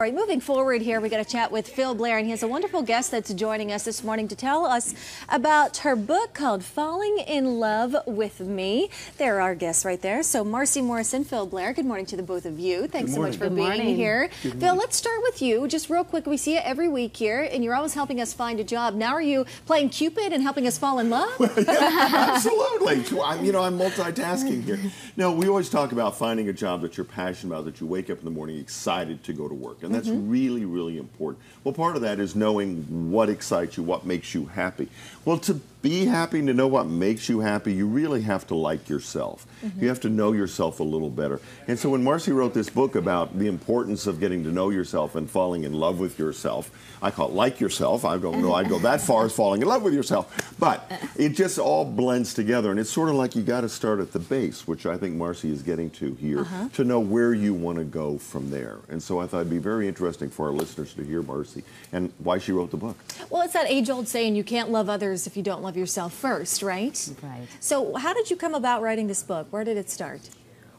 All right, moving forward here, we got to chat with Phil Blair, and he has a wonderful guest that's joining us this morning to tell us about her book called Falling in Love with Me. There are our guests right there. So Marcy Morrison, Phil Blair, good morning to the both of you. Thanks so much for being here. Phil, let's start with you. Just real quick, we see you every week here, and you're always helping us find a job. Now are you playing Cupid and helping us fall in love? Yeah, absolutely. I'm multitasking here. No, we always talk about finding a job that you're passionate about, that you wake up in the morning excited to go to work. And that's really, really important. Well, part of that is knowing what excites you, what makes you happy. Well, to be happy, to know what makes you happy, you really have to like yourself. You have to know yourself a little better. And so when Marcy wrote this book about the importance of getting to know yourself and falling in love with yourself, I call it like yourself. I don't know I'd go that far as falling in love with yourself. But it just all blends together. And it's sort of like you got to start at the base, which I think Marcy is getting to here, to know where you want to go from there. And so I thought it'd be very interesting for our listeners to hear Marcy and why she wrote the book. Well, it's that age-old saying, you can't love others if you don't love yourself first, right? Right. So how did you come about writing this book? Where did it start?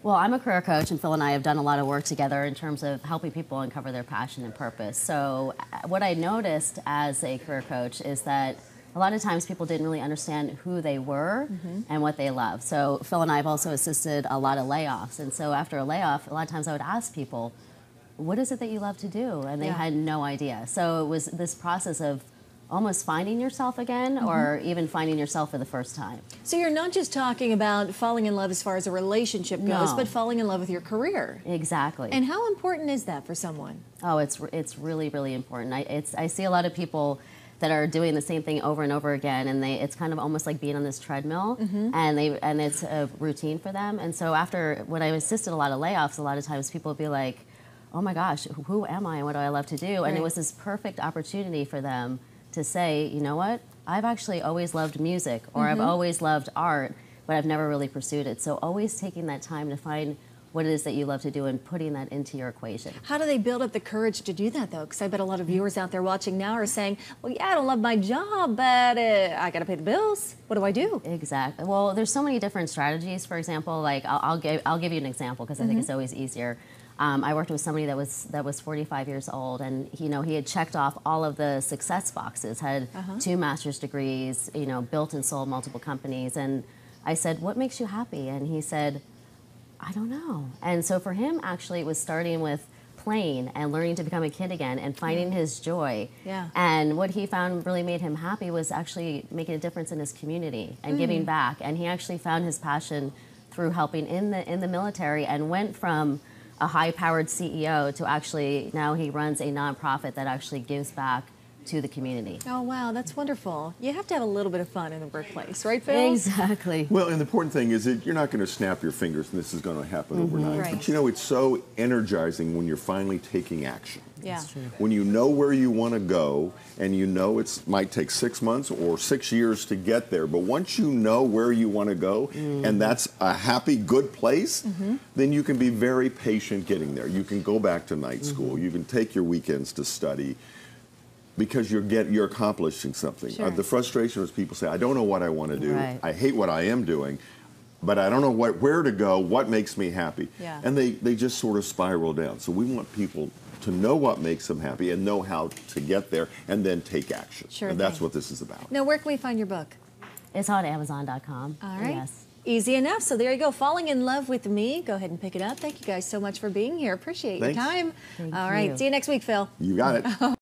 Well, I'm a career coach, and Phil and I have done a lot of work together in terms of helping people uncover their passion and purpose. So what I noticed as a career coach is that a lot of times people didn't really understand who they were and what they love. So Phil and I have also assisted a lot of layoffs. And so after a layoff, a lot of times I would ask people, what is it that you love to do? And they had no idea. So it was this process of almost finding yourself again, or even finding yourself for the first time. So you're not just talking about falling in love as far as a relationship goes, but falling in love with your career. Exactly. And how important is that for someone? Oh, it's really, really important. I see a lot of people that are doing the same thing over and over again, and it's kind of almost like being on this treadmill, and it's a routine for them. And so when I assisted a lot of layoffs, a lot of times people would be like, oh my gosh, who am I and what do I love to do? And it was this perfect opportunity for them to say, you know what, I've actually always loved music, or I've always loved art, but I've never really pursued it. So always taking that time to find what it is that you love to do and putting that into your equation. How do they build up the courage to do that, though? Because I bet a lot of viewers out there watching now are saying, well, yeah, I don't love my job, but I got to pay the bills. What do I do? Exactly. Well, there's so many different strategies. For example, like I'll give you an example because I think it's always easier. I worked with somebody that was 45 years old, and he had checked off all of the success boxes, had 2 master's degrees, built and sold multiple companies. And I said, what makes you happy? And he said, I don't know. And so for him, actually, it was starting with playing and learning to become a kid again and finding his joy. Yeah. And what he found really made him happy was actually making a difference in his community and giving back. And he actually found his passion through helping in the military, and went from a high-powered CEO to actually now he runs a nonprofit that actually gives back to the community. Oh, wow, that's wonderful. You have to have a little bit of fun in the workplace, right, Phil? Exactly. Well, and the important thing is that you're not going to snap your fingers and this is going to happen overnight. Right. But it's so energizing when you're finally taking action. Yeah. When you know where you want to go, and you know it might take 6 months or 6 years to get there, but once you know where you want to go, and that's a happy, good place, then you can be very patient getting there. You can go back to night school. You can take your weekends to study, because you're accomplishing something. Sure. The frustration is people say, I don't know what I want to do. Right. I hate what I am doing, but I don't know where to go, what makes me happy. Yeah. And they just sort of spiral down. So we want people to know what makes them happy and know how to get there and then take action. Sure and that's thing. what this is about. Now, where can we find your book? It's on Amazon.com. All right. Yes. Easy enough. So there you go. Falling in Love with Me. Go ahead and pick it up. Thank you guys so much for being here. Appreciate Thanks. your time. Thank All right. you. See you next week, Phil. You got it.